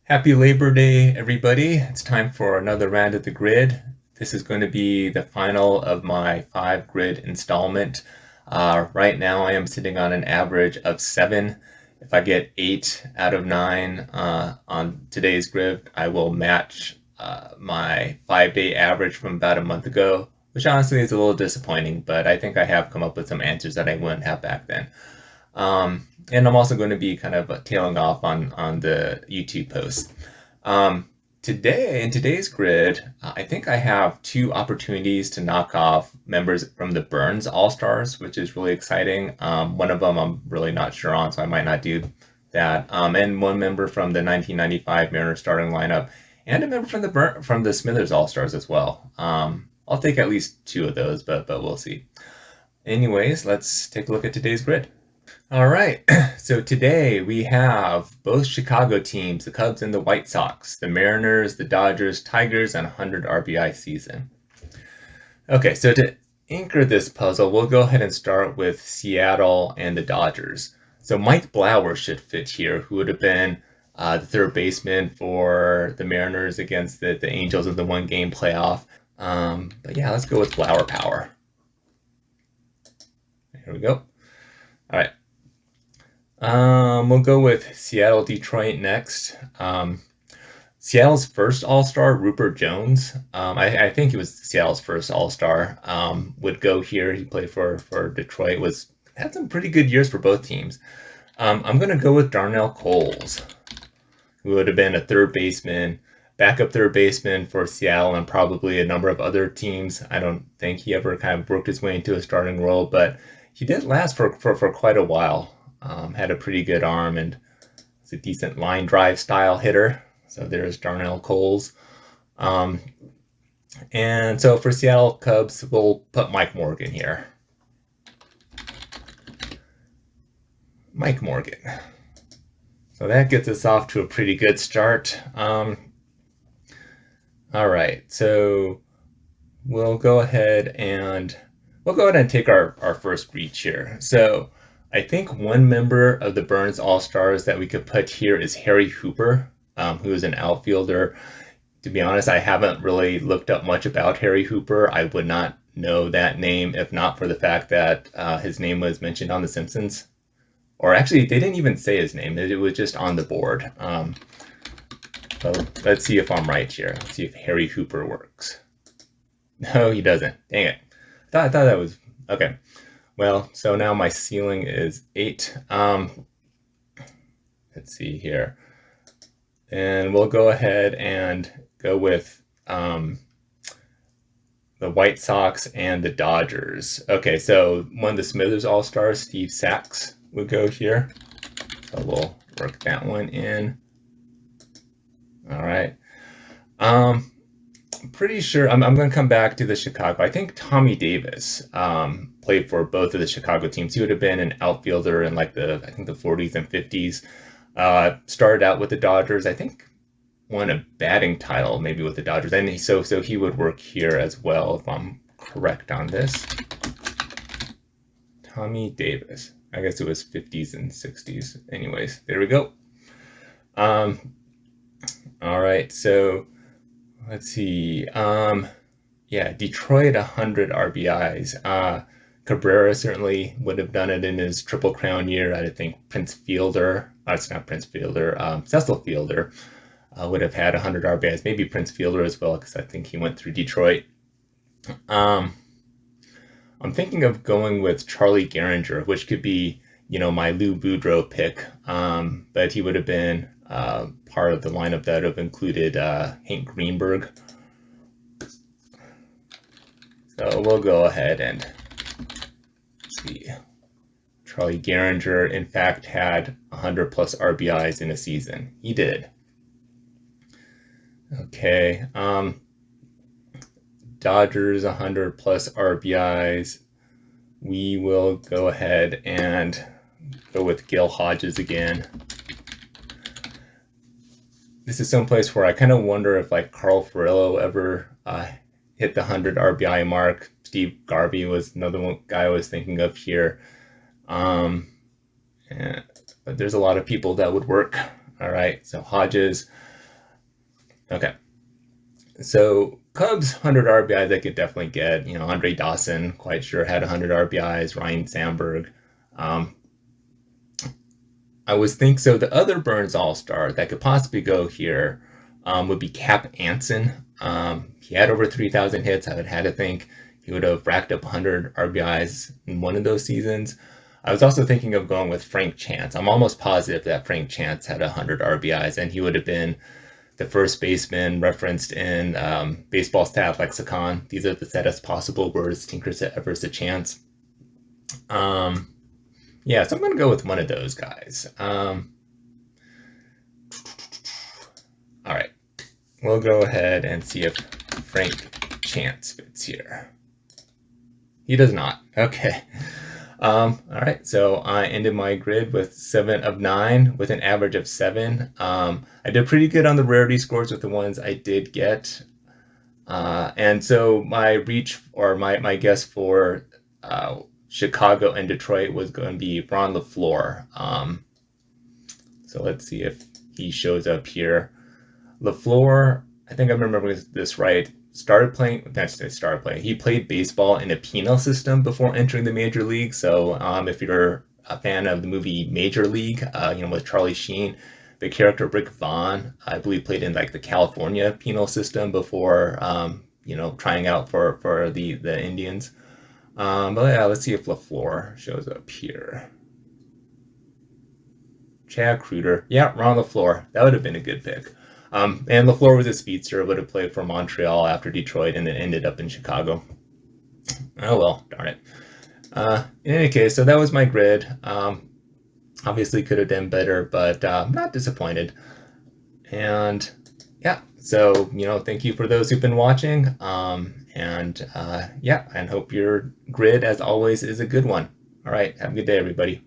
Happy Labor Day, everybody. It's time for another round of the grid. This is going to be the final of my 5 grid installment. Right now, I am sitting on an average of 7. If I get 8 out of 9 on today's grid, I will match my 5-day average from about a month ago, which honestly is a little disappointing, but I think I have come up with some answers that I wouldn't have back then. And I'm also going to be kind of tailing off on the YouTube post. Today, in today's grid, I think I have 2 opportunities to knock off members from the Burns All-Stars, which is really exciting. One of them I'm really not sure on, so I might not do that. And one member from the 1995 Mariners starting lineup, and a member from the Smithers All-Stars as well. I'll take at least 2 of those, but we'll see. Anyways, let's take a look at today's grid. All right, so today we have both Chicago teams, the Cubs and the White Sox, the Mariners, the Dodgers, Tigers, and 100 RBI season. Okay, so to anchor this puzzle, we'll go ahead and start with Seattle and the Dodgers. So Mike Blauer should fit here, who would have been the third baseman for the Mariners against the Angels in the 1-game playoff. But yeah, let's go with Blauer power. Here we go. All right. We'll go with Seattle, Detroit next. Seattle's first All-Star, Rupert Jones. I think he was Seattle's first All-Star. Would go here. He played for Detroit. Had some pretty good years for both teams. I'm gonna go with Darnell Coles, who would have been a third baseman, backup third baseman for Seattle and probably a number of other teams. I don't think he ever kind of worked his way into a starting role, but he did last for quite a while. Had a pretty good arm and was a decent line drive style hitter. So there's Darnell Coles. And so for Seattle Cubs, we'll put Mike Morgan here. Mike Morgan. So that gets us off to a pretty good start. All right, so we'll go ahead and take our first reach here. So I think one member of the Burns All-Stars that we could put here is Harry Hooper, who is an outfielder. To be honest, I haven't really looked up much about Harry Hooper. I would not know that name if not for the fact that his name was mentioned on The Simpsons. Or actually, they didn't even say his name. It was just on the board. So let's see if I'm right here. Let's see if Harry Hooper works. No, he doesn't. Dang it. I thought that was... Okay. Well, so now my ceiling is 8. Let's see here. And we'll go ahead and go with the White Sox and the Dodgers. Okay, so one of the Smithers All-Stars, Steve Sachs, would go here. So we'll work that one in. All right. I'm pretty sure I'm going to come back to the Chicago. I think Tommy Davis played for both of the Chicago teams. He would have been an outfielder in like the 40s and 50s. Started out with the Dodgers. I think won a batting title maybe with the Dodgers, and so he would work here as well if I'm correct on this. Tommy Davis. I guess it was 50s and 60s. Anyways, there we go. All right, so let's see. Yeah, Detroit 100 RBIs. Cabrera certainly would have done it in his Triple Crown year. I think Prince Fielder, it's not Prince Fielder, Cecil Fielder would have had 100 RBIs. Maybe Prince Fielder as well, because I think he went through Detroit. I'm thinking of going with Charlie Gehringer, which could be, my Lou Boudreau pick, but he would have been part of the lineup that would have included Hank Greenberg. So we'll go ahead and see. Charlie Gehringer, in fact, had 100 plus RBIs in a season. He did. Okay. Dodgers 100 plus RBIs. We will go ahead and go with Gil Hodges again. This is someplace where I kind of wonder if like Carl Furillo ever hit the 100 RBI mark. Steve Garvey was another one guy I was thinking of here. But there's a lot of people that would work. All right, so Hodges. Okay. So Cubs 100 RBIs I could definitely get. Andre Dawson, quite sure, had 100 RBIs. Ryan Sandberg. Um, I was thinking so. The other Burns All Star that could possibly go here would be Cap Anson. He had over 3,000 hits. I would have to think he would have racked up 100 RBIs in one of those seasons. I was also thinking of going with Frank Chance. I'm almost positive that Frank Chance had 100 RBIs, and he would have been the first baseman referenced in Baseball Stat Lexicon. These are the saddest possible words Tinker said ever said chance. Um, yeah, so I'm going to go with one of those guys. All right, we'll go ahead and see if Frank Chance fits here. He does not. Okay. All right, so I ended my grid with 7 of 9 with an average of 7. I did pretty good on the rarity scores with the ones I did get. And so my reach or my guess for Chicago and Detroit was going to be Ron LaFleur. So let's see if he shows up here. LaFleur, I think I remember this right, started playing. He played baseball in a penal system before entering the major league. So if you're a fan of the movie Major League, with Charlie Sheen, the character Rick Vaughn, I believe, played in like the California penal system before, trying out for the Indians. But yeah, let's see if LaFleur shows up here. Chad Kreuter. Yeah, Ron LaFleur. That would have been a good pick. And LaFleur was a speedster, would have played for Montreal after Detroit, and then ended up in Chicago. Oh well, darn it. In any case, so that was my grid. Obviously could have done better, but not disappointed. And yeah, so, thank you for those who've been watching. And hope your grid, as always, is a good one. All right, have a good day, everybody.